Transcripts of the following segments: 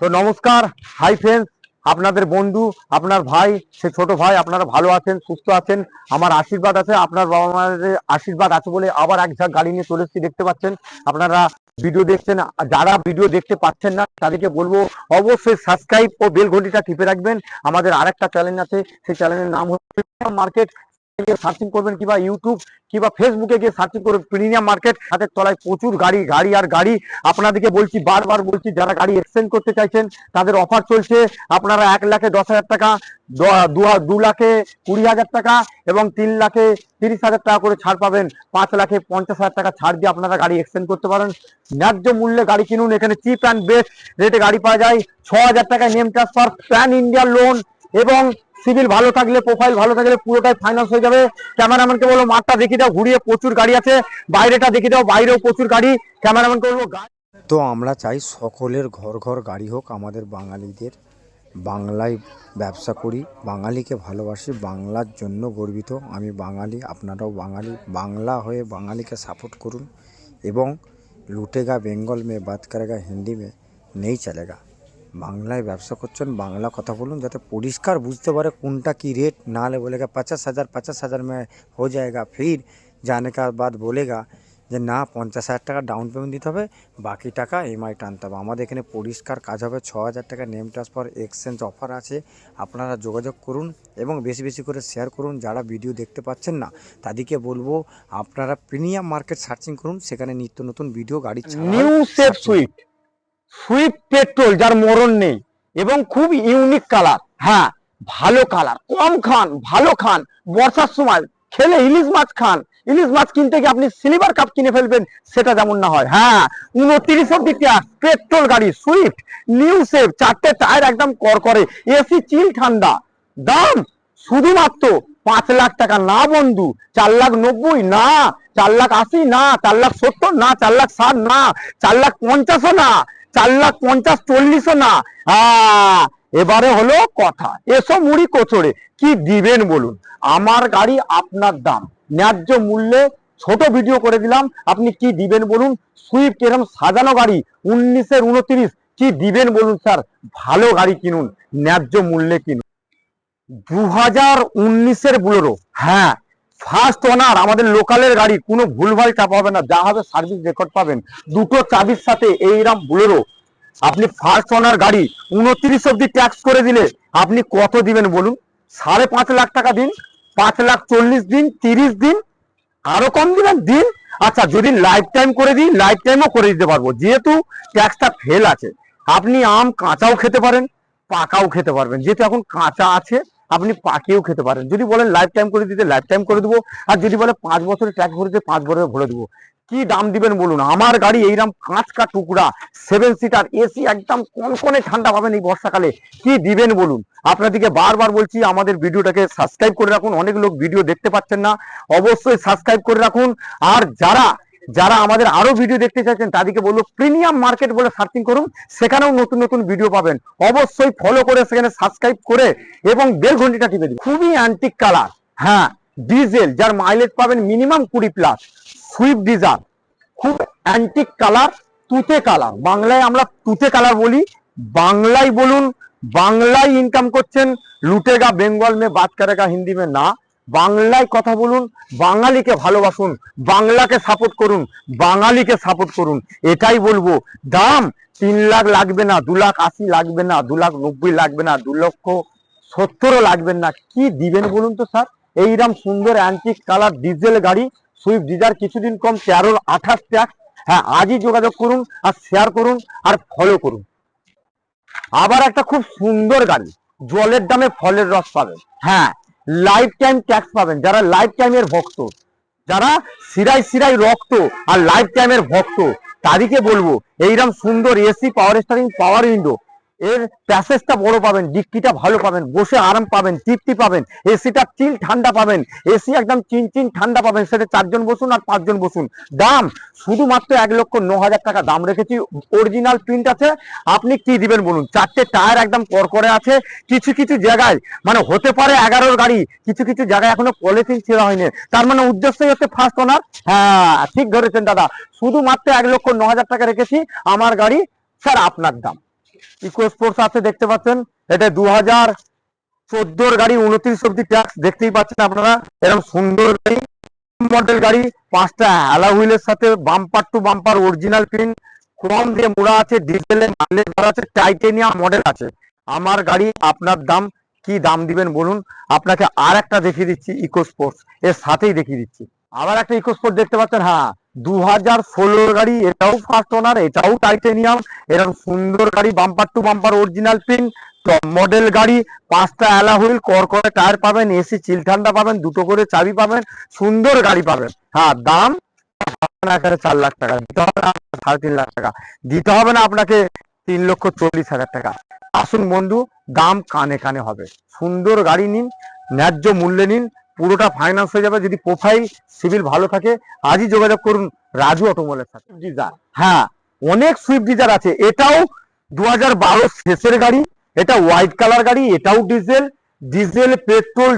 তো নমস্কার, hi friends, আপনাদের বন্ধু, আপনার ভাই, সে ছোট ভাই। আপনারা ভালো আছেন, সুস্থ আছেন, আমার আশীর্বাদ আছে, আপনার বাবা মায়ের আশীর্বাদ আছে বলে আবার এক ঝাঁক গাড়ি নিয়ে চলে এসেছি। দেখতে পাচ্ছেন আপনারা ভিডিও দেখছেন। যারা ভিডিও দেখতে পাচ্ছেন না তাদেরকে বলবো অবশ্যই সাবস্ক্রাইব ও বেল ঘন্টিটা টিপে রাখবেন। আমাদের আরেকটা চ্যানেল আছে, সেই চ্যানেলের নাম হচ্ছে মার্কেট। সার্চিং করবেন কিংবা ইউটিউব কিংবা ফেসবুকে গিয়ে সার্চিং করবেন প্রিমিয়াম মার্কেট। হাতের তলায় প্রচুর গাড়ি গাড়ি আর গাড়ি। আপনাদেরকে বলছি, বারবার বলছি, যারা গাড়ি এক্সচেঞ্জ করতে চাইছেন তাদের অফার চলছে। আপনারা 1,10,000 টাকা, 2,20,000 টাকা এবং 3,30,000 টাকা করে ছাড় পাবেন। 5,50,000 টাকা ছাড় দিয়ে আপনারা গাড়ি এক্সচেঞ্জ করতে পারেন। ন্যায্য মূল্যে গাড়ি কিনুন। এখানে চিপ অ্যান্ড বেস্ট রেটে গাড়ি পাওয়া যায়। 6,000 টাকায় name transfer, pan India loan এবং সিভিল ভালো থাকলে, প্রোফাইল ভালো থাকলে পুরোটাই ফাইন্যান্স হয়ে যাবে। ক্যামেরাম্যানকে বলো মাঠটা দেখিয়ে দাও, ঘুরিয়ে প্রচুর গাড়ি আছে। বাইরেটা দেখিয়ে দাও, বাইরেও প্রচুর গাড়ি। ক্যামেরাম্যানকে বলবো তো আমরা চাই সকলের ঘর ঘর গাড়ি হোক। আমাদের বাঙালিদের, বাংলায় ব্যবসা করি, বাঙালিকে ভালোবাসি, বাংলার জন্য গর্বিত। আমি বাঙালি, আপনারাও বাঙালি। বাংলা হয়ে বাঙালিকে সাপোর্ট করুন এবং লুটেগা বেঙ্গল মে বাত করেগা হিন্দি মে নেই চলেগা। বাংলায় ব্যবসা করছেন, বাংলা কথা বলুন, যাতে পরিষ্কার বুঝতে পারে কোনটা কি রেট। না হলে বলেগা 50,000 में हो जाएगा, फिर जाने का बाद बोलेगा যে না 50,000 টাকা ডাউন পেমেন্ট দিতে হবে, বাকি টাকা EMI টানতে হবে। আমাদের এখানে পরিষ্কার কাজ হবে। 6,000 টাকা নেম ট্রান্সফার এক্সচেঞ্জ অফার আছে। আপনারা যোগাযোগ করুন এবং বেশি বেশি করে শেয়ার করুন। যারা ভিডিও দেখতে পাচ্ছেন না তাদেরকে বলবো আপনারা প্রিমিয়াম মার্কেট সার্চিং করুন, সেখানে নিত্য নতুন ভিডিও গাড়ি new safe Swift, Swift petrol যার মরণ নেই এবং খুব ইউনিক কালার। হ্যাঁ, ভালো কালার, কম খান, ভালো খান। বর্ষার সময় খেলে ইলিশ মাছ খান। ইলিশ মাছ কিনতে গিয়ে আপনি সিলভার কাপ কিনে ফেলবেন, সেটা যেমন না হয়। হ্যাঁ, 29 অব্দি ট্যাক্স, পেট্রোল গাড়ি, সুইফট, নিউ সেফ, 4টে টায়ার একদম করকরে, এসি চিল ঠান্ডা। দাম শুধুমাত্র 5 লাখ টাকা না বন্ধু, 4,90,000 না, 4,80,000 না, 4,70,000 না, 4,60,000 না, 4,50,000 না, 4,50,000, 40,000 না। এবারে হলো কথা, এসো মুড়ি কোচড়ে, কি দিবেন বলুন? আমার গাড়ি আপনার দাম, ন্যায্য মূল্যে ছোট ভিডিও করে দিলাম। আপনি কি দিবেন বলুন? সুইফট এরকম সাজানো গাড়ি, 19-এর 29, কি দিবেন বলুন স্যার? ভালো গাড়ি কিনুন, ন্যায্য মূল্যে কিনুন। 2019-এর বুলেরো, হ্যাঁ, ফার্স্ট ওনার, আমাদের লোকালের গাড়ি, কোনো ভুলভাল চাপা হবে না, যা হবে সার্ভিস রেকর্ড পাবেন। দুটো চাবির সাথে এইরকম বুলেরো, আপনি ফার্স্ট ওনার গাড়ি 29 অব্দি ট্যাক্স করে দিলে আপনি কত দিবেন বলুন? 5.5 লাখ টাকা দিন, 5,40,000 দিন, 30 দিন, আরো কম দিবেন দিন। আচ্ছা, যদি লাইফ টাইম করে দিই, লাইফ টাইমও করে দিতে পারবো, যেহেতু ট্যাক্সটা ফেল আছে। আপনি আম কাঁচাও খেতে পারেন, পাকাও খেতে পারবেন। যেহেতু এখন কাঁচা আছে, আপনি পাকিয়েও খেতে পারেন। যদি বলেন লাইফ টাইম করে দিতে, লাইফ টাইম করে দেবো। আর যদি বলে 5 বছরের ট্যাক্স ভরে দিতে, 5 বছরে ভরে দেবো। কি দাম দিবেন বলুন? আমার গাড়ি এইরকম কাঁচকা টুকরা, 7 সিটার, এসি একদম কনকনে ঠান্ডা পাবেন এই বর্ষাকালে। কি দিবেন বলুন? আপনাদেরকে বারবার বলছি, আমাদের ভিডিওটাকে সাবস্ক্রাইব করে রাখুন। অনেক লোক ভিডিও দেখতে পাচ্ছেন না, অবশ্যই সাবস্ক্রাইব করে রাখুন। আর যারা যারা আমাদের আরো ভিডিও দেখতে চাইছেন তাদেরকে বলবো প্রিমিয়াম মার্কেট বলে সার্চিং করুন, সেখানেও নতুন নতুন ভিডিও পাবেন। অবশ্যই ফলো করে, সেখানে সাবস্ক্রাইব করে এবং বেল ঘন্টিটা টিপে দিন। খুবই অ্যান্টিক কালার, হ্যাঁ, ডিজেল, যার মাইলেজ পাবেন মিনিমাম 20+, সুইফট ডিজার, খুব অ্যান্টিক কালার, তুতে কালার। বাংলায় আমরা তুতে কালার বলি। বাংলায় বলুন, বাংলায় ইনকাম করছেন, লুটেগা বেঙ্গল মে বাত করেগা হিন্দি মে না। বাংলায় কথা বলুন, বাঙালিকে ভালোবাসুন, বাংলাকে সাপোর্ট করুন, বাঙালিকে সাপোর্ট করুন, এটাই বলবো। দাম 3 লাখ লাগবে না, 2,80,000 লাগবে না, 2,90,000 লাগবে না, 2,70,000 লাগবেন না। কি দিবেন বলুন তো স্যার? এইরকম সুন্দর অ্যান্টিক কালার ডিজেল গাড়ি, সুইফট ডিজার, কিছুদিন কম, 13-28 ট্যাক্স। হ্যাঁ, আজই যোগাযোগ করুন আর শেয়ার করুন আর ফলো করুন। আবার একটা খুব সুন্দর গাড়ি, জলের দামে ফলের রস পাবেন। হ্যাঁ, লাইফ টাইম ট্যাক্স পাবেন। যারা লাইফ টাইমের ভক্ত, যারা শিরায় শিরায় রক্ত আর লাইফ টাইমের ভক্ত, তাদেরকে বলবো এইরকম সুন্দর এসি, পাওয়ার স্টারিং, পাওয়ার উইন্ডো, এর প্যাসেজটা বড় পাবেন, ডিক্কিটা ভালো পাবেন, বসে আরাম পাবেন, তৃপ্তি পাবেন, এসিটা চিল ঠান্ডা পাবেন, এসি একদম চিন ঠান্ডা পাবেন। সেটা 4 জন বসুন আর 5 জন বসুন। দাম শুধুমাত্র 1,09,000 টাকা দাম রেখেছি, অরিজিনাল প্রিন্ট আছে। আপনি কি দিবেন বলুন? 4টে টায়ার একদম করকরে আছে। কিছু কিছু জায়গায় মানে হতে পারে 11-র গাড়ি, কিছু কিছু জায়গায় এখনো পলিথিন ছেঁড়া হয়নি, তার মানে উদ্দেশ্যই হচ্ছে ফার্স্ট ওনার। হ্যাঁ, ঠিক ধরেছেন দাদা, শুধুমাত্র 1,09,000 টাকা রেখেছি। আমার গাড়ি স্যার আপনার দাম। ইকো স্পোর্টস আছে দেখতে পাচ্ছেন, এটা 2014 গাড়ি, 29 অব্দি ট্যাক্স দেখতেই পাচ্ছেন আপনারা। এরকম সুন্দর গাড়ি, মডেল গাড়ি, 5টা অ্যালা হুইলের সাথে bumper to bumper original pin, Chrome দিয়ে মোড়া আছে, ডিজেলের মাইলেজ ভালো আছে, টাইটেনিয়াম মডেল আছে। আমার গাড়ি আপনার দাম, কি দাম দিবেন বলুন? আপনাকে আর একটা দেখিয়ে দিচ্ছি ইকো স্পোর্টস, এর সাথেই দেখিয়ে দিচ্ছি। আবার একটা ইকো স্পোর্ট দেখতে পাচ্ছেন, হ্যাঁ 2016 গাড়ি, এটাও ফার্স্ট ওনার, এটাও টাইটেনিয়াম, এরকম সুন্দর গাড়ি, bumper to bumper original pin, top model গাড়ি, 5টা অ্যালা হুইল, করকরে টায়ার পাবেন, এসি চিল ঠান্ডা পাবেন, দুটো করে চাবি পাবেন, সুন্দর গাড়ি পাবেন। হ্যাঁ, দাম 4 লাখ টাকা দিতে হবে না, 3.5 লাখ টাকা দিতে হবে না, আপনাকে 3,40,000 টাকা। আসুন বন্ধু, দাম কানে কানে হবে। সুন্দর গাড়ি নিন, ন্যায্য মূল্যে নিন, পুরোটা ফাইন্যান্স হয়ে যাবে। যদি প্রোফাইল সিভিল ভালো থাকে, আজই যোগাযোগ করুন রাজু অটোমোবাইলের সাথে। ডিজার, হ্যাঁ অনেক সুইফট ডিজার আছে, এটাও 2012 শেষের গাড়ি, এটা হোয়াইট কালার গাড়ি, এটাও ডিজেল। ডিজেল পেট্রোল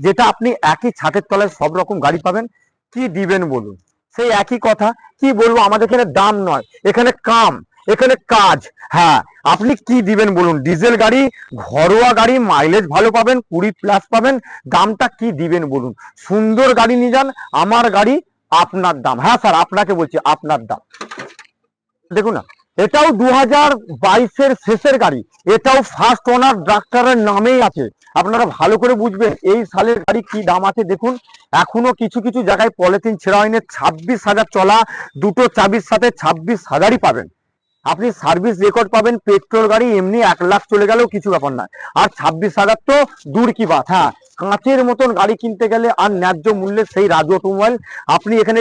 যেটা আপনি একই ছাদের তলায় সব রকম গাড়ি পাবেন। কি দিবেন বলুন? সেই একই কথা, কি বলবো, আমাদের এখানে দাম নয়, এখানে কাম, এখানে কাজ। হ্যাঁ, আপনি কি দিবেন বলুন? ডিজেল গাড়ি, ঘরোয়া গাড়ি, মাইলেজ ভালো পাবেন, 20+ পাবেন, দামটা কি দিবেন বলুন? সুন্দর গাড়ি নিয়ে যান, আমার গাড়ি আপনার দাম। হ্যাঁ স্যার, আপনাকে বলছি আপনার দাম। দেখুন না, এটাও 2022-এর শেষের গাড়ি, এটাও ফার্স্ট ওনার, ডাক্তারের নামেই আছে। আপনারা ভালো করে বুঝবেন এই সালের গাড়ি কি দাম আছে দেখুন। এখনো কিছু কিছু জায়গায় পলিথিন ছেঁড়া হয়নি, 26,000 চলা, দুটো চাবির সাথে 26,000ই পাবেন। আপনি সার্ভিস রেকর্ড পাবেন, পেট্রোল গাড়ি এমনি 1 লাখ চলে গেলেও কিছু ব্যাপার নয়। আর 26,000 তো দূর কি বাত। হ্যাঁ, কাঁচের মতন গাড়ি কিনতে গেলে আর ন্যায্য মূল্যে সেই রাজু অটোমোবাইল। আপনি এখানে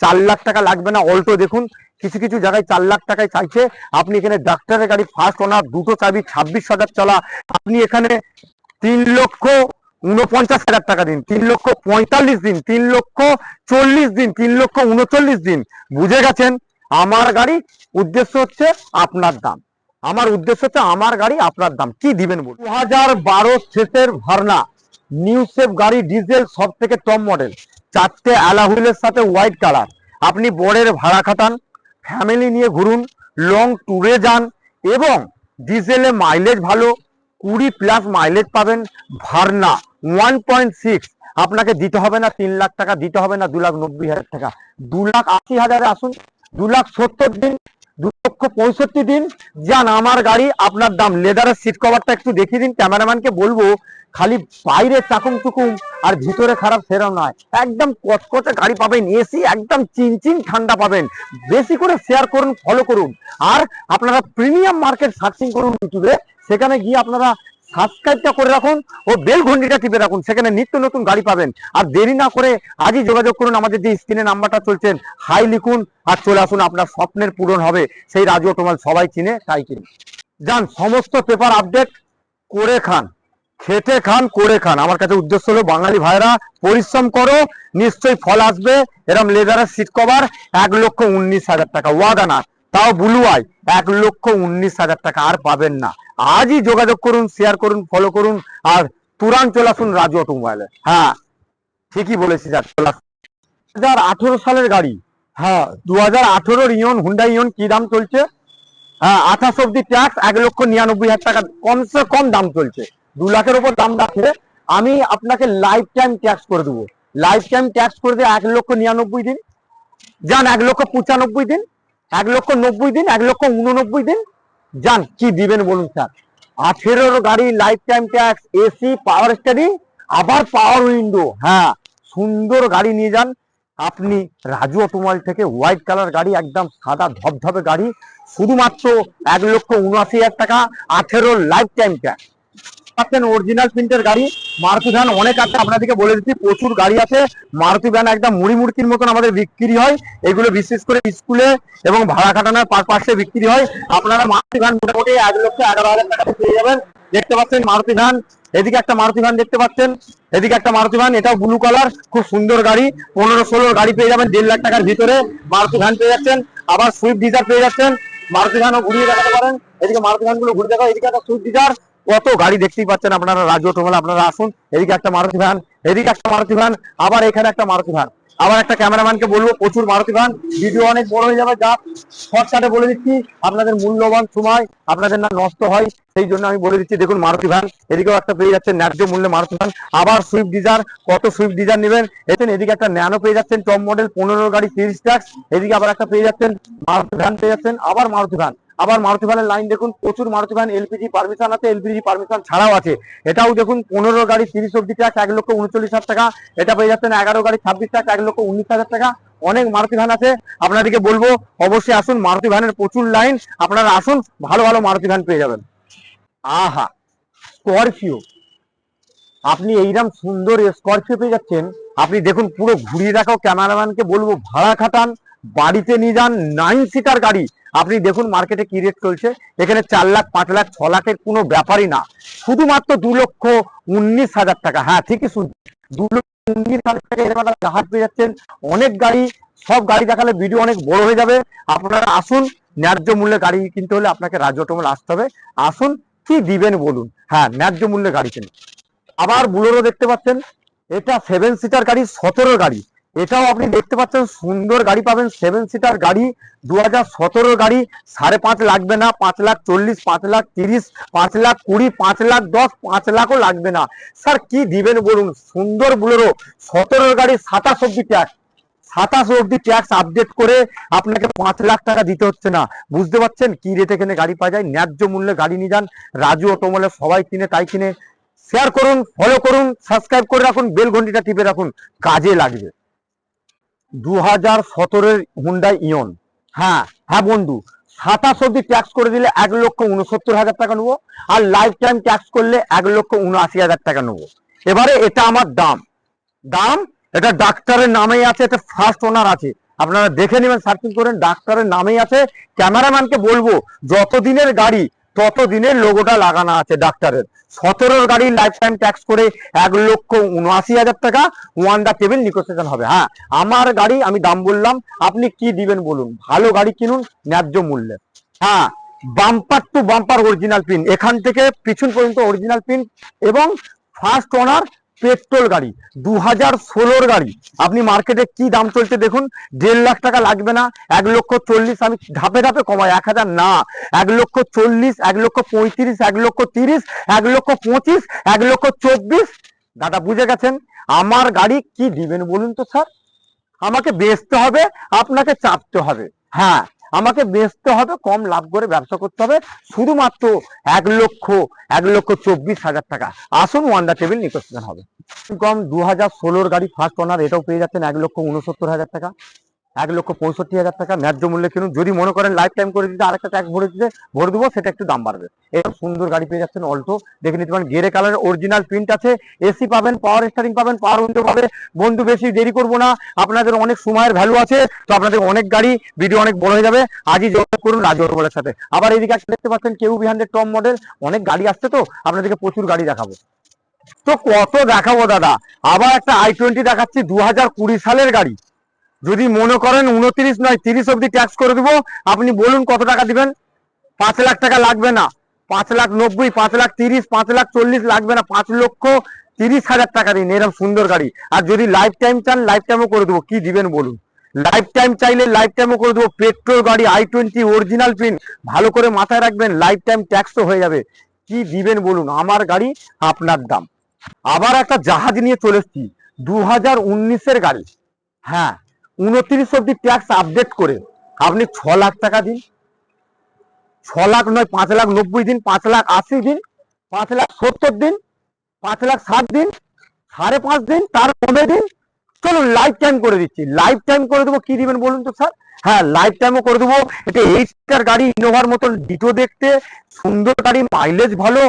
4 লাখ টাকা লাগবে না। অল্টো দেখুন, কিছু কিছু জায়গায় 4 লাখ টাকায় চাইছে। আপনি এখানে ডাক্তারের গাড়ি, ফার্স্ট ওনার, দুটো চাবি, 26,000 চলা, আপনি এখানে 3,49,000 টাকা দিন, 3,45,000 দিন, 3,40,000 দিন, 3,39,000 দিন। বুঝে গেছেন? আমার গাড়ি, উদ্দেশ্য হচ্ছে আপনার দাম। আমার উদ্দেশ্য হচ্ছে আমার গাড়ি আপনার দাম, কি দিবেন বলুন? 2012 শেষের ভার্না নিউ শেপ গাড়ি, ডিজেল, সব থেকে টপ মডেল, 4টে অ্যালা হুইলের সাথে হোয়াইট কালার। আপনি বরের ভাড়া খাটান, ফ্যামিলি নিয়ে ঘুরুন, লং ট্যুরে যান, এবং ডিজেলে মাইলেজ ভালো, 20+ মাইলেজ পাবেন। ভার্না 1.6, আপনাকে দিতে হবে না 3 লাখ টাকা, দিতে হবে না 2,90,000 টাকা, 2,80,000 আসুন, 2,70,000 দিন, 2,65,000 দিন, যান, আমার গাড়ি আপনার দাম। লেদারের সিট কভারটা একটু দেখিয়ে দিন, ক্যামেরাম্যানকে বলবো, খালি বাইরে চাকুম চুকুম আর ভিতরে খারাপ সেরম নয়, একদম কচকচে গাড়ি পাবেন, এসি একদম চিনচিন ঠান্ডা পাবেন। বেশি করে শেয়ার করুন, ফলো করুন, আর আপনারা প্রিমিয়াম মার্কেট সার্চিং করুন ইউটিউবে, সেখানে গিয়ে আপনারা সাবস্ক্রাইবটা করে রাখুন ও বেল ঘন্টিটা টিপে রাখুন, সেখানে নিত্য নতুন গাড়ি পাবেন। আর দেরি না করে আজই যোগাযোগ করুন, আমাদের যে স্ক্রিনে নাম্বারটা চলছেন, হাই লিখুন আর চলে আসুন, আপনার স্বপ্নের পূরণ হবে। সেই রাজু অটোমোবাইল সবাই চিনে, তাই কিনে যান। সমস্ত পেপার আপডেট করে খান, খেটে খান, করে খান। আমার কাছে উদ্দেশ্য হলো, বাঙালি ভাইরা পরিশ্রম করো, নিশ্চয়ই ফল আসবে। এরকম লেদারের সিট কভার 1,19,000 টাকা, ওয়াদা না, তাও ব্লু আই, 1,19,000 টাকা, আর পাবেন না। আজই যোগাযোগ করুন, শেয়ার করুন, ফলো করুন, আর তুরান চলে আসুন রাজু অটোমোবাইলে। হ্যাঁ, ঠিকই বলেছি, যাক চলে আসুন। 2018 সালের গাড়ি, হ্যাঁ 2018 ইয়ন, হুন্ডাই ইয়ন, কি দাম চলছে? হ্যাঁ, 28 অব্দি ট্যাক্স, 1,99,000 টাকা কমসে কম দাম চলছে। 2 লাখের উপর দাম রাখলে আমি আপনাকে লাইফ টাইম ট্যাক্স করে দেবো। লাইফ টাইম ট্যাক্স করে দিয়ে 1,99,000 দিন, যান 1,95,000 দিন, 1,90,000 দিন, 1,89,000 দিন, যান, কি দিবেন বলুন স্যার? 18 গাড়ি, লাইফ টাইম ট্যাক্স, এসি, পাওয়ার স্টারিং, আবার পাওয়ার উইন্ডো। হ্যাঁ, সুন্দর গাড়ি নিয়ে যান আপনি রাজু অটোমোবাইল থেকে। হোয়াইট কালার গাড়ি, একদম সাদা ধবধবে গাড়ি, শুধুমাত্র 1,79,000 টাকা, 18 লাইফ টাইম ট্যাক্স পাচ্ছেন। অরিজিনাল প্রিন্টের গাড়ি, মারুতি ভ্যান অনেক আছে, আপনাদেরকে বলে দিচ্ছি, প্রচুর গাড়ি আছে। মারুতি ভ্যান একদম মুড়ি মুড়কির মতন আমাদের বিক্রি হয়। এগুলো বিশেষ করে স্কুলে এবং ভাড়া খাটানোর পারপাসে বিক্রি হয়। আপনারা মারুতি ভ্যান মোটামুটি 1,11,000 টাকা পেয়ে যাবেন। দেখতে পাচ্ছেন মারুতি ভ্যান, এদিকে একটা মারুতি ভ্যান দেখতে পাচ্ছেন, এদিকে একটা মারুতি ভ্যান, এটাও ব্লু কালার, খুব সুন্দর গাড়ি, 15-16 গাড়ি পেয়ে যাবেন 1.5 লাখ টাকার ভিতরে। মারুতি ভ্যান পেয়ে যাচ্ছেন, আবার সুইফট ডিজার পেয়ে যাচ্ছেন। মারুতি ভ্যানও ঘুরিয়ে দেখাতে পারেন, এদিকে মারুতি ভ্যান গুলো ঘুরে দেখাও, এদিকে একটা সুইফট ডিজার, কত গাড়ি দেখতেই পাচ্ছেন আপনারা রাজু অটোমোবাইল। আপনারা আসুন, এদিকে একটা মারুতি ভ্যান, এদিকে একটা মারুতি ভ্যান, আবার এখানে একটা মারুতি ভ্যান, আবার একটা ক্যামেরাম্যানকে বলবো প্রচুর মারুতি ভ্যান, ভিডিও অনেক বড় হয়ে যাবে, যা শর্টকাটে বলে দিচ্ছি, আপনাদের মূল্যবান সময় আপনাদের না নষ্ট হয় সেই জন্য আমি বলে দিচ্ছি। দেখুন মারুতি ভ্যান, এদিকেও একটা পেয়ে যাচ্ছেন ন্যায্য মূল্যে মারুতি ভ্যান। আবার সুইফট ডিজায়ার, কত সুইফট ডিজায়ার নেবেন এখানে। এদিকে একটা ন্যানো পেয়ে যাচ্ছেন টপ মডেল 15 গাড়ি 30 ট্যাক্স। এদিকে আবার একটা পেয়ে যাচ্ছেন মারুতি ভ্যান পেয়ে যাচ্ছেন, আবার মারুতি ভ্যান। আবার মারুতি ভ্যানের লাইন দেখুন, প্রচুর মারুতি ভ্যান এলপিজি পারমিশন আছে, এলপিজি পারমিশন ছাড়াও আছে। এটাও দেখুন 15 গাড়ি 30 অব্দি ট্যাক্স 1,39,000 টাকা। এটা পেয়ে যাচ্ছেন 11 গাড়ি 26 ট্যাক্স 1,19,000 টাকা। অনেক মারুতি ভ্যান আছে, আপনাদেরকে বলবো অবশ্যই আসুন, মারুতি ভ্যানের প্রচুর লাইন, আপনারা আসুন, ভালো ভালো মারুতি ভ্যান পেয়ে যাবেন। আহা, স্করপিও, আপনি এইরকম সুন্দর স্করপিও পেয়ে যাচ্ছেন। আপনি দেখুন পুরো ঘুরিয়ে দেখাও, ক্যামেরাম্যানকে বলবো ভাড়া খাটান, বাড়িতে নিয়ে যান। 9 সিটার গাড়ি, আপনি দেখুন মার্কেটে কি রেট চলছে। এখানে 4 লাখ 5 লাখ 6 লাখের কোনো ব্যাপারই না, শুধুমাত্র 2,19,000 টাকা। হ্যাঁ ঠিকই শুনছেন, 2,19,000 টাকা এরকম একটা জাহাজ পেয়ে যাচ্ছেন। অনেক গাড়ি, সব গাড়ি দেখালে ভিডিও অনেক বড় হয়ে যাবে। আপনারা আসুন, ন্যায্য মূল্যে গাড়ি কিনতে হলে আপনাকে রাজু অটোমোবাইল আসতে হবে। আসুন, কি দিবেন বলুন, হ্যাঁ ন্যায্য মূল্যে গাড়ি কিনুন। আবার বুলেরো দেখতে পাচ্ছেন, এটা 7 সিটার গাড়ি 17 গাড়ি। এটাও আপনি দেখতে পাচ্ছেন সুন্দর গাড়ি পাবেন, 7 সিটার গাড়ি 2017 গাড়ি। 5.5 লাগবে না, 5,40,000, 5,30,000, 5,20,000, 5,10,000, 5 লাখও লাগবে না। স্যার কি দিবেন বলুন, সুন্দর বুলেরো 17 গাড়ি 27 অব্দি ট্যাক্স, 27 অব্দি ট্যাক্স আপডেট করে আপনাকে 5 লাখ টাকা দিতে হচ্ছে না। বুঝতে পারছেন কি রেট এখানে গাড়ি পাওয়া যায়। ন্যায্য মূল্যে গাড়ি নিয়ে যান, রাজু অটোমোবাইলে সবাই কিনে তাই কিনে। শেয়ার করুন, ফলো করুন, সাবস্ক্রাইব করে রাখুন, বেল ঘন্টিটা টিপে রাখুন, কাজে লাগবে। 2017 হুন্ডাই ইয়ন, হ্যাঁ হ্যাঁ বন্ধু, 27 অব্দি ট্যাক্স করে দিলে 1,69,000 টাকা নেবো, আর লাইফ টাইম ট্যাক্স করলে 1,79,000 টাকা নেবো। এবারে এটা আমার দাম, দাম এটা ডাক্তারের নামেই আছে, এটা ফার্স্ট ওনার আছে, আপনারা দেখে নেবেন, সার্চিং করেন, ডাক্তারের নামেই আছে। ক্যামেরাম্যানকে বলবো যতদিনের গাড়ি ততদিনের লোগোটা লাগানো আছে ডাক্তারের। 17 গাড়ি লাইফ টাইম ট্যাক্স করে 1,79,000 টাকা, ওয়ান দা টেবিল নেগোসিয়েশন হবে। হ্যাঁ আমার গাড়ি, আমি দাম বললাম, আপনি কি দিবেন বলুন, ভালো গাড়ি কিনুন ন্যায্য মূল্যে। হ্যাঁ, bumper to bumper original pin, এখান থেকে পিছন পর্যন্ত অরিজিনাল পিন, এবং ফার্স্ট ওনার পেট্রোল গাড়ি, 2016 গাড়ি। আপনি মার্কেটে কি দাম চলছে দেখুন, 1.5 লাখ টাকা লাগবে না, 1,40,000, আমি ধাপে ধাপে কমাই, 1,000 না, 1,40,000, 1,35,000, 1,30,000, 1,25,000, 1,24,000। দাদা বুঝে গেছেন, আমার গাড়ি কি দিবেন বলুন তো স্যার। আমাকে বেচতে হবে, আপনাকে চাপতে হবে। হ্যাঁ আমাকে বেচতে হবে, কম লাভ করে ব্যবসা করতে হবে, শুধুমাত্র 1,24,000 টাকা। আসুন, ওয়ান দা টেবিল নেগোসিয়েশন হবে। কম 2016 গাড়ি ফার্স্ট ওনার, এটাও পেয়ে যাচ্ছেন 1,69,000 টাকা, 1,65,000 টাকা। ন্যায্য মূল্যে কিনুন। যদি মনে করেন লাইফ টাইম করে দিতে আরেকটা ট্যাক্স ভরে দেবো, সেটা একটু দাম বাড়বে। এরকম সুন্দর গাড়ি পেয়ে যাচ্ছেন অল্টো, দেখে নিতে পারেন, গ্রে কালারের অরিজিনাল প্রিন্ট আছে, এসি পাবেন, পাওয়ার স্টারিং পাবেন, পাওয়ার উইন্ডো পাবে। বন্ধু বেশি দেরি করবো না, আপনাদের অনেক সময়ের ভ্যালু আছে, তো আপনাদের অনেক গাড়ি, ভিডিও অনেক বড় হয়ে যাবে, আজই যোগাযোগ করুন রাজু অটোমোবাইলের সাথে। আবার এইদিকে একটা দেখতে পাচ্ছেন KUV100 টপ মডেল, অনেক গাড়ি আসছে, তো আপনাদেরকে প্রচুর গাড়ি দেখাবো। তো কত দেখাবো দাদা, আবার একটা i20 দেখাচ্ছি, 2020 সালের গাড়ি। যদি মনে করেন 29 নয় 30 অব্দি ট্যাক্স করে দেবো, আপনি বলুন কত টাকা দিবেন। 5 লাখ টাকা লাগবে না, 5,90,000, 5,30,000, 5,40,000 লাগবে না, 5,30,000 টাকা দিন, এরকম সুন্দর গাড়ি। আর যদি লাইফ টাইম চান, লাইফ টাইমও করে দেবো, কি দিবেন বলুন। লাইফ টাইম চাইলে লাইফ টাইমও করে দেবো, পেট্রোল গাড়ি, i20 অরিজিনাল পিন, ভালো করে মাথায় রাখবেন, লাইফ টাইম ট্যাক্সও হয়ে যাবে। কি দিবেন বলুন, আমার গাড়ি আপনার দাম। আবার একটা জাহাজ নিয়ে চলে এসেছি, 2019 গাড়ি। হ্যাঁ 29 অব্দি ট্যাক্স আপডেট করে আপনি 6 লাখ টাকা দিন, 6 লাখ নয় 5,90,000 দিন, 5,80,000 দিন, 5,70,000 দিন, 5,60,000 দিন, 5.5 দিন, তার কমে দিন। চলুন লাইফ টাইম করে দিচ্ছি, লাইফ টাইম করে দেবো। কি দিবেন বলুন তো স্যার। হ্যাঁ লাইফ টাইমও করে দেবো। এটা 8 সিটার গাড়ি, ইনোভার মতন ডিটো দেখতে, সুন্দর গাড়ি, মাইলেজ ভালো,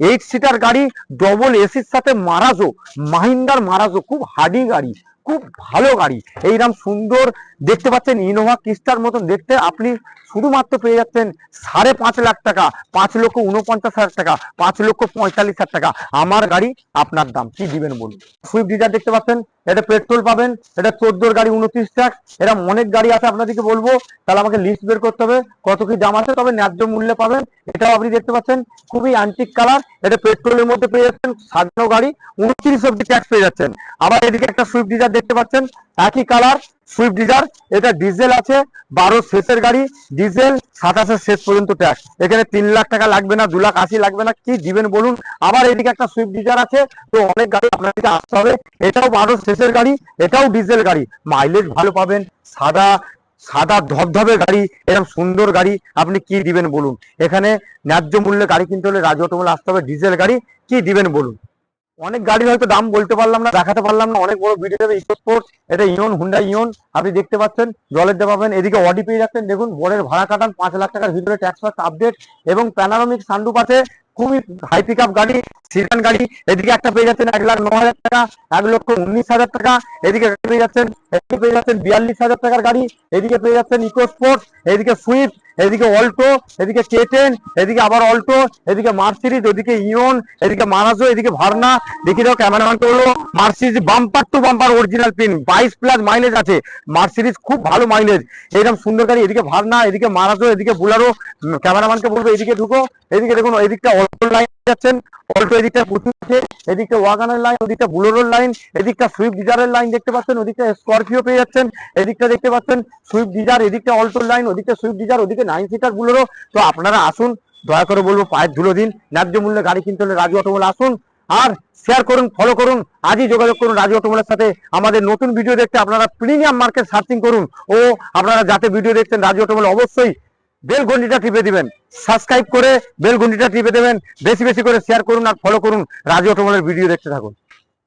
8 সিটার গাড়ি, ডবল এসির সাথে মারাজো, মাহিন্দার মারাজো, খুব হার্ডি গাড়ি, খুব ভালো গাড়ি। এইরকম সুন্দর দেখতে পাচ্ছেন, ইনোভা ক্রিস্টার মতন দেখতে, আপনি শুধুমাত্র পেয়ে যাচ্ছেন 5.5 লাখ টাকা, 5,49,000 টাকা, 5,45,000 টাকা। আমার গাড়ি আপনার দাম, কি দিবেন বলুন। সুইফট ডিজায়ার দেখতে পাচ্ছেন, এটা পেট্রোল পাবেন, এটা 14 গাড়ি 29 ট্যাক্স। এরকম অনেক গাড়ি আছে, আপনাদেরকে বলবো, তাহলে আমাকে লিস্ট বের করতে হবে কত কি দাম আছে, তবে ন্যায্য মূল্যে পাবেন। এটাও আপনি দেখতে পাচ্ছেন, খুবই অ্যান্টিক কালার, এটা পেট্রোলের মধ্যে পেয়ে যাচ্ছেন, সাজানো গাড়ি, 29 অব্দি ট্যাক্স পেয়ে যাচ্ছেন। আবার এদিকে একটা সুইফট ডিজায়ার দেখতে পাচ্ছেন, একই কালার সুইফট ডিজার। এটা ডিজেল আছে, 12 শেষের গাড়ি, ডিজেল 27 শেষ পর্যন্ত ট্যাক্স। এখানে 3 লাখ টাকা লাগবে না, 2,80,000 লাগবে না, কি দিবেন বলুন। আবার এদিকে একটা সুইফট ডিজার আছে, তো অনেক গাড়ি আপনাদেরকে আসতে হবে। এটাও 12 শেষের গাড়ি, এটাও ডিজেল গাড়ি, মাইলেজ ভালো পাবেন, সাদা সাদা ধবধবে গাড়ি, এরকম সুন্দর গাড়ি, আপনি কি দিবেন বলুন। এখানে ন্যায্য মূল্যে গাড়ি কিনতে হলে রাজু অটোমোবাইল আসতে হবে। ডিজেল গাড়ি, কি দিবেন বলুন। অনেক গাড়ির হয়তো দাম বলতে পারলাম না, দেখাতে পারলাম না, অনেক বড় ভিডিও দেবে। ইকো স্পোর্টস, এটা ইয়ন, হুন্ডা ইয়ন, আপনি দেখতে পাচ্ছেন, জলের দিয়ে পাবেন। এদিকে অডি পেয়ে যাচ্ছেন, দেখুন বোর্ডের ভাড়া কাটান, 5 লাখ টাকার ভিতরে ট্যাক্স ফাক্স আপডেট, এবং প্যানারোমিক সানরুফ আছে, খুবই হাই পিক আপ গাড়ি, সিডান গাড়ি। এদিকে একটা পেয়ে যাচ্ছেন 1,09,000 টাকা, 1,19,000 টাকা। এদিকে পেয়ে যাচ্ছেন, 42,000 টাকার গাড়ি। এদিকে পেয়ে যাচ্ছেন ইকো স্পোর্টস, এদিকে সুইফট, এদিকে অল্টো, এদিকে K10, এদিকে আবার অল্টো, এদিকে মার্সিডিজ, ওদিকে ইয়ন, এদিকে মারাজো, এদিকে ভার্না। দেখি দাও ক্যামেরাম্যানকে বলবো, Mercedes bumper to bumper original pin, 22+ mileage আছে, মার্সিডিজ খুব ভালো মাইলেজ, এইরকম সুন্দর গাড়ি। এদিকে ভার্না, এদিকে মারাজো, এদিকে বুলারো। ক্যামেরাম্যানকে বলবো এদিকে ঢুকো, এদিকে দেখুন, এদিকটা অল্টো লাইন যাচ্ছেন, অল্টো এদিকটা প্রচুর আছে, এদিকটা ওয়াগানের লাইন, ওদিকটা বুলেরোর লাইন, এদিকটা সুইফট ডিজারের লাইন দেখতে পাচ্ছেন, ওদিকটা স্করপিও পেয়ে যাচ্ছেন, এদিকটা দেখতে পাচ্ছেন সুইফট ডিজার, এদিকটা অল্টোর লাইন, ওদিকটা সুইফট ডিজার, ওদিকে 9 সিটার বুলেরো। তো আপনারা আসুন, দয়া করে বলবো পায়ের ধুলো দিন, ন্যায্য মূল্যে গাড়ি কিনতে হলে রাজু অটোমোবাইল আসুন। আর শেয়ার করুন, ফলো করুন, আজই যোগাযোগ করুন রাজু অটোমোবাইলের সাথে। আমাদের নতুন ভিডিও দেখতে আপনারা প্রিমিয়াম মার্কেট সার্চিং করুন, ও আপনারা যাতে ভিডিও দেখছেন রাজু অটোমোবাইল, অবশ্যই বেল ঘন্টিটা টিপে দিবেন, সাবস্ক্রাইব করে বেল ঘন্টিটা টিপে দেবেন, বেশি বেশি করে শেয়ার করুন আর ফলো করুন, রাজু অটোমোবাইলের ভিডিও দেখতে থাকুন।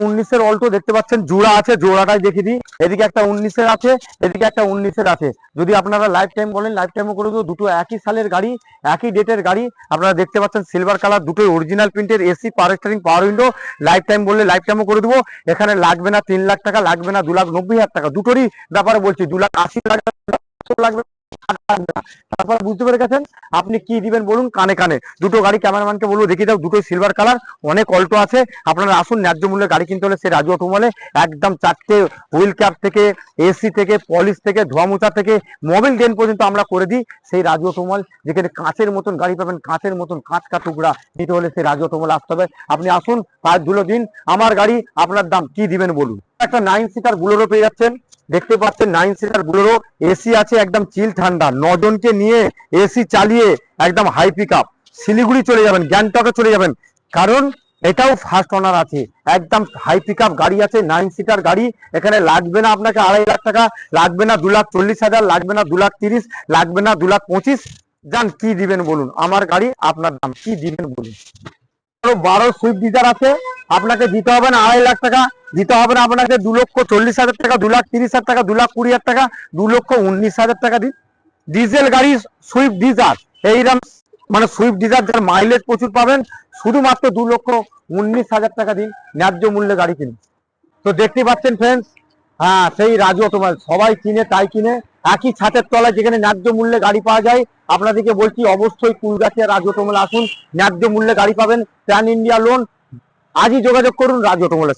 19-এর অল্টো দেখতে পাচ্ছেন, জোড়া আছে, জোড়াটাই দেখিয়ে দিই। এদিকে একটা 19-এর আছে, এদিকে একটা 19-এর আছে। যদি আপনারা লাইফ টাইম বলেন, লাইফ টাইমও করে দেবো। দুটো একই সালের গাড়ি, একই ডেটের গাড়ি। আপনারা দেখতে পাচ্ছেন সিলভার কালার, দুটোই অরিজিনাল প্রিন্টের, এসি, পাওয়ার স্টিয়ারিং, পাওয়ার উইন্ডো। লাইফ টাইম বললে লাইফ টাইমও করে দেবো। এখানে লাগবে না 3 লাখ টাকা, লাগবে না 2,90,000 টাকা, দুটোরই ব্যাপারে বলছি, 2,80,000 লাগবে। তারপর বুঝতে পেরে গেছেন, আপনি কি দিবেন বলুন। কানে কানে দুটো গাড়ি ক্যামেরাম্যানকে বলবো দেখিয়ে দাও, দুটোই সিলভার কালার, অনেক অল্টো আছে। আপনারা আসুন, ন্যায্য মূল্যে গাড়ি কিনতে হলে সে রাজু অটোমোবাইলে একদম 4টে হুইল ক্যাপ থেকে, এসি থেকে, পলিশ থেকে, ধোয়া মোছা থেকে, মোবিল ডেন পর্যন্ত আমরা করে দিই। সেই রাজু অটোমোবাইল, যেখানে কাঁচের মতন গাড়ি পাবেন, কাঁচের মতন কাঁচকা টুকরা নিতে হলে সেই রাজু অটোমোবাইল আসতে হবে। আপনি আসুন, পায়ের ধুলো দিন, আমার গাড়ি, আপনার দাম, কি দিবেন বলুন। একটা 9 সিটার বুলেরো পেয়ে যাচ্ছেন, দেখতে পাচ্ছেন 9 সিটার বুলেরো, এসি আছে, একদম চিল ঠান্ডা, 9 জনকে নিয়ে এসি চালিয়ে একদম হাই পিক আপ, শিলিগুড়ি চলে যাবেন, গ্যাংটকে চলে যাবেন, কারণ এটাও ফার্স্ট ওনার আছে, একদম হাই পিক আপ গাড়ি আছে, 9 সিটার গাড়ি। এখানে লাগবে না আপনাকে 2.5 লাখ টাকা, লাগবে না 2,40,000, লাগবে না 2,30,000, লাগবে না 2,25,000। যান, কি দিবেন বলুন, আমার গাড়ি, আপনার দাম, কি দিবেন বলুন। 12 সুইফট ডিজার আছে, আপনাকে দিতে হবে না 2.5 লাখ টাকা, দিতে হবে না আপনাকে 2,40,000 টাকা, 2,30,000 টাকা, 2,20,000 টাকা, 2,19,000 টাকা দিন। ডিজেল গাড়ি, সুইফট ডিজার, এইরকম মানে সুইফট ডিজার যার মাইলেজ প্রচুর পাবেন, শুধুমাত্র 2,19,000 টাকা দিন, ন্যায্য মূল্যে গাড়ি কিনুন। তো দেখতে পাচ্ছেন ফ্রেন্ডস, হ্যাঁ, সেই রাজু অটোমোবাইল, সবাই কিনে তাই কিনে, একই ছাদের তলায় যেখানে ন্যায্য মূল্যে গাড়ি পাওয়া যায়। আপনাদেরকে বলছি, অবশ্যই কুলগাছিয়া রাজু অটোমোবাইল আসুন, ন্যায্য মূল্যে গাড়ি পাবেন, প্যান ইন্ডিয়া লোন। আজই যোগাযোগ করুন রাজু অটোমোবাইল।